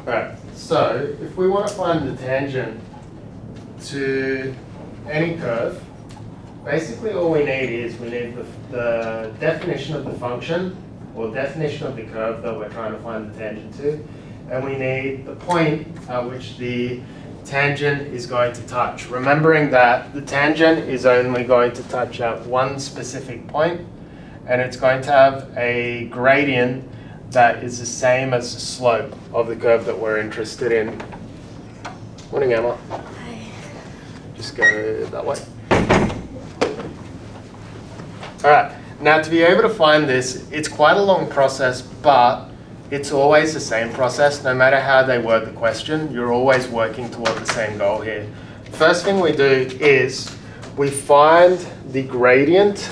Alright, so if we want to find the tangent to any curve, basically all we need is we need the definition of the function or definition of the curve that we're trying to find the tangent to, and we need the point at which the tangent is going to touch. Remembering that the tangent is only going to touch at one specific point, and it's going to have a gradient that is the same as the slope of the curve that we're interested in. Morning, Emma. Hi. Just go that way. All right, now to be able to find this, it's quite a long process, but it's always the same process. No matter how they word the question, you're always working toward the same goal here. First thing we do is we find the gradient,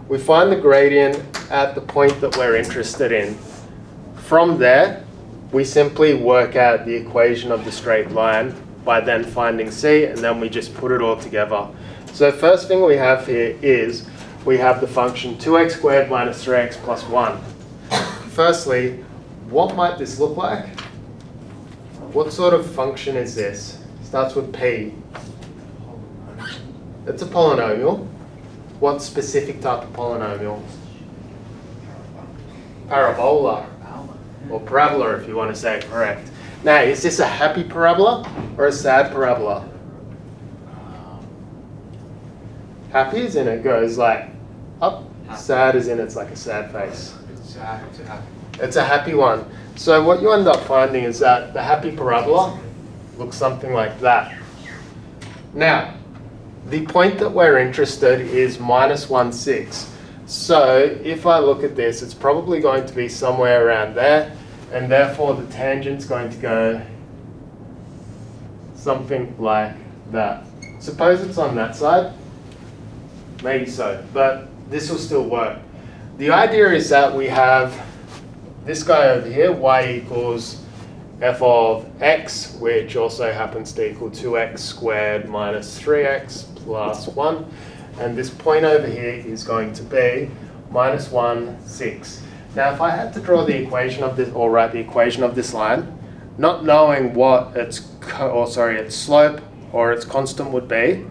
we find the gradient at the point that we're interested in. From there, we simply work out the equation of the straight line by then finding c, and then we just put it all together. So first thing we have here is we have the function 2x squared minus 3x plus 1. Firstly, what might this look like? What sort of function is this? Starts with p. It's a polynomial. What specific type of polynomial? Parabola. Or parabola, if you want to say it correct. Now, is this a happy parabola or a sad parabola? Happy is in it goes like up. Sad is in it's like a sad face. It's a happy one. So what you end up finding is that the happy parabola looks something like that. Now, the point that we're interested is minus 1, 6. So if I look at this, it's probably going to be somewhere around there, and therefore the tangent's going to go something like that. Suppose it's on that side, maybe so, but this will still work. The idea is that we have this guy over here, y equals f of x, which also happens to equal 2x squared minus 3x plus 1. And this point over here is going to be minus 1, 6. Now, if I had to draw the equation of this, or write the equation of this line, not knowing what its slope or its constant would be,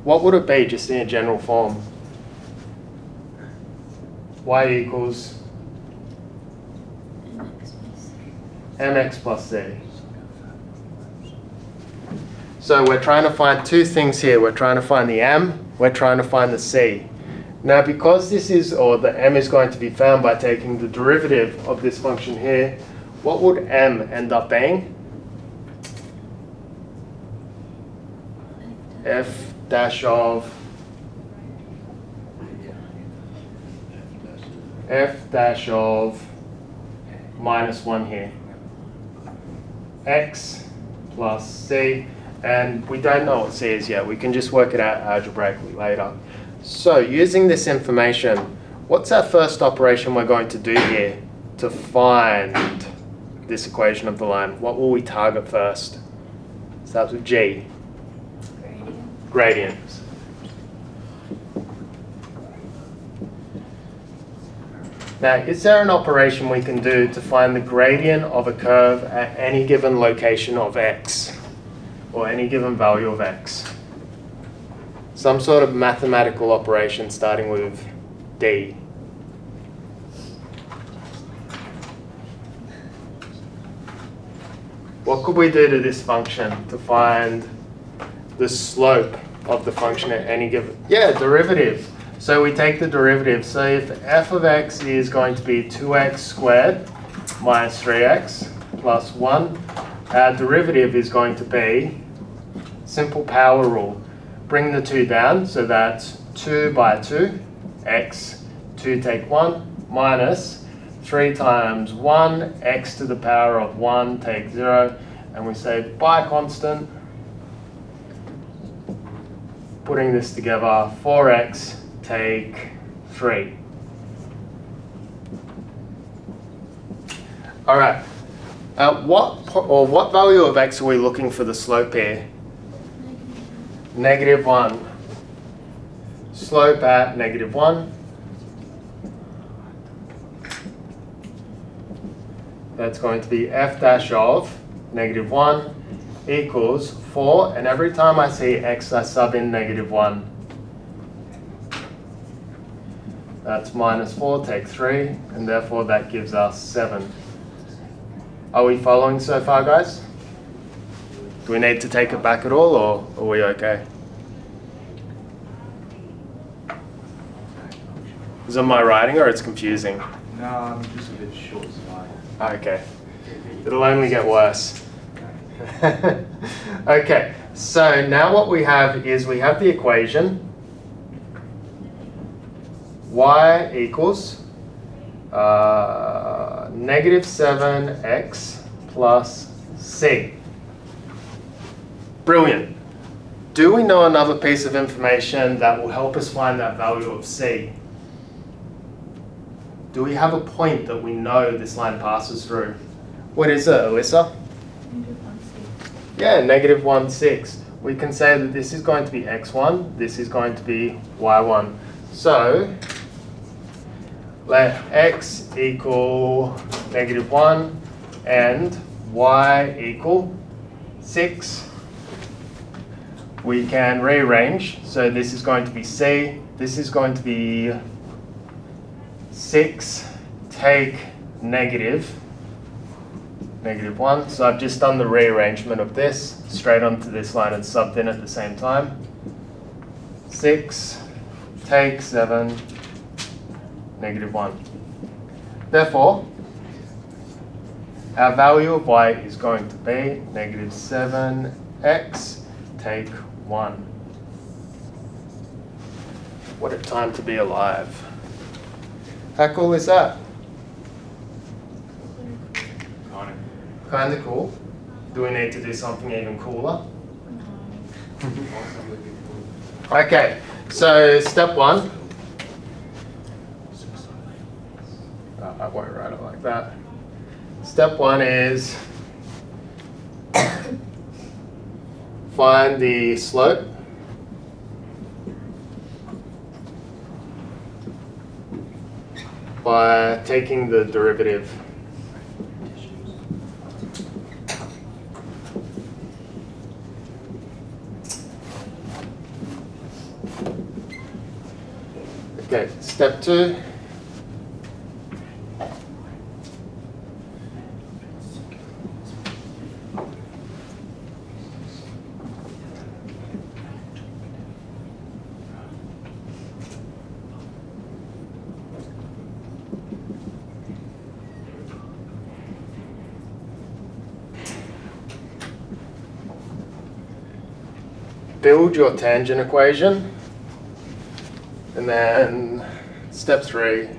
what would it be just in a general form? Y equals mx plus c. So we're trying to find two things here. We're trying to find the m, we're trying to find the c. Now, because this is, or the m is going to be found by taking the derivative of this function here, what would m end up being? F dash of minus 1 here. X plus c, and we don't know what c is yet. We can just work it out algebraically later. So using this information, what's our first operation we're going to do here to find this equation of the line? What will we target first? Starts with G. Gradients. Now, is there an operation we can do to find the gradient of a curve at any given location of x, or any given value of x? Some sort of mathematical operation starting with D. What could we do to this function to find the slope of the function at any given? Yeah, derivative. So we take the derivative. So if f of x is going to be 2x squared minus 3x plus 1, our derivative is going to be simple power rule. Bring the 2 down, so that's 2 by 2, x, 2 take 1, minus 3 times 1, x to the power of 1 take 0, and we say by constant, putting this together, 4x take 3. All right, what value of x are we looking for the slope here? -1. Slope at -1. that's going to be f dash of -1 equals 4, and every time I see x, I sub in -1. That's -4, take 3, and therefore that gives us 7. Are we following so far, guys? Do we need to take it back at all, or are we okay? Is it my writing, or it's confusing? No, I'm just a bit short-sighted. Okay. It'll only get worse. Okay, so now what we have is we have the equation y equals -7x plus c. Brilliant. Do we know another piece of information that will help us find that value of c? Do we have a point that we know this line passes through? What is it, Alyssa? Yeah, -1, 6. We can say that this is going to be x1, this is going to be y1. So, let x equal -1 and y equal 6. We can rearrange, so this is going to be c, this is going to be 6, take -1. So I've just done the rearrangement of this straight onto this line and subbed in at the same time. 6, take 7, -1. Therefore, our value of y is going to be -7x take 1. What a time to be alive. How cool is that? Kind of cool. Do we need to do something even cooler? Okay, so step 1. I won't write it like that. Step 1 is find the slope by taking the derivative. Okay, step 2. Build your tangent equation, and then step 3,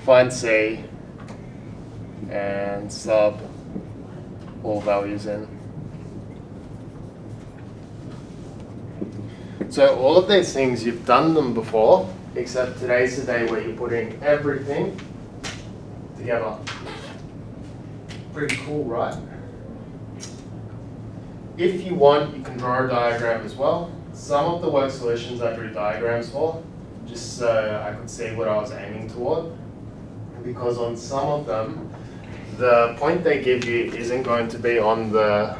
find c and sub all values in. So all of these things, you've done them before, except today's the day where you're putting everything together. Pretty cool, right? If you want, you can draw a diagram as well. Some of the work solutions I drew diagrams for, just so I could see what I was aiming toward. Because on some of them, the point they give you isn't going to be on the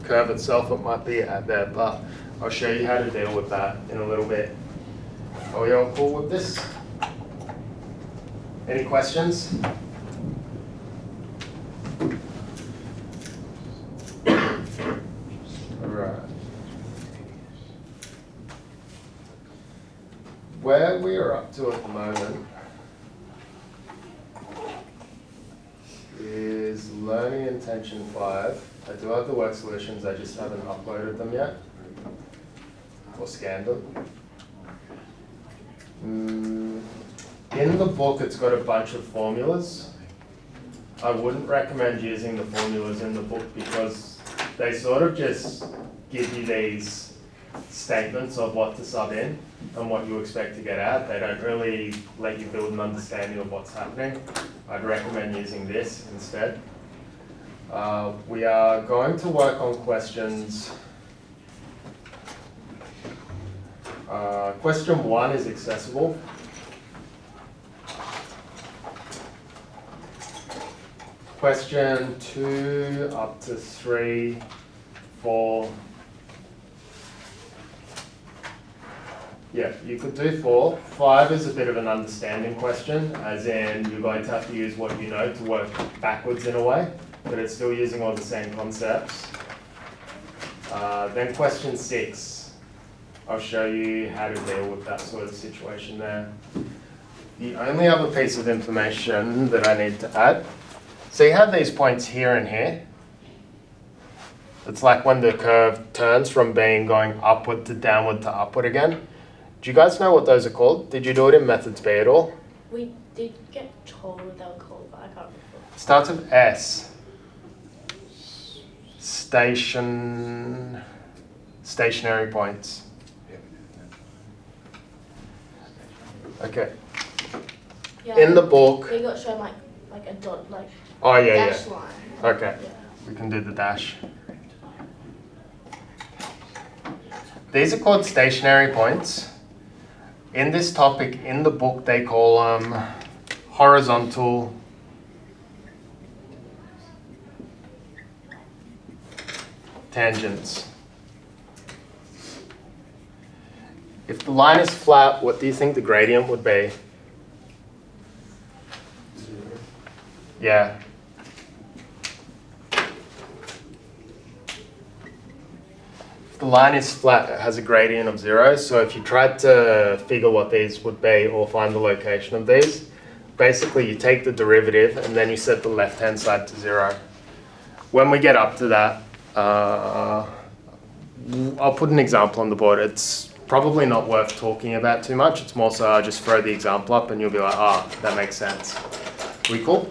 curve itself, it might be at there, but I'll show you how to deal with that in a little bit. Are we all cool with this? Any questions? Where we are up to at the moment is Learning Intention 5. I do have the work solutions, I just haven't uploaded them yet or scanned them. In the book, it's got a bunch of formulas. I wouldn't recommend using the formulas in the book because they sort of just give you these statements of what to sub in and what you expect to get out. They don't really let you build an understanding of what's happening. I'd recommend using this instead. We are going to work on questions. Question 1 is accessible. question 2 up to 3, 4. Yeah, you could do 4. 5 is a bit of an understanding question, as in you're going to have to use what you know to work backwards in a way, but it's still using all the same concepts. Then question 6, I'll show you how to deal with that sort of situation there. The only other piece of information that I need to add, so you have these points here and here. It's like when the curve turns from being going upward to downward to upward again. Do you guys know what those are called? Did you do it in Methods B at all? We did get told what they were called, but I can't remember. Starts with S. Stationary points. Okay. Yeah, In the book. we got shown like a dot, like Oh yeah, dash yeah. line. Okay. Yeah. We can do the dash. These are called stationary points. In this topic, in the book, they call them horizontal tangents. If the line is flat, what do you think the gradient would be? 0. Yeah. If the line is flat, it has a gradient of 0. So if you tried to figure what these would be or find the location of these, basically you take the derivative and then you set the left-hand side to 0. When we get up to that, I'll put an example on the board. It's probably not worth talking about too much. It's more so I'll just throw the example up and you'll be like, that makes sense. We cool?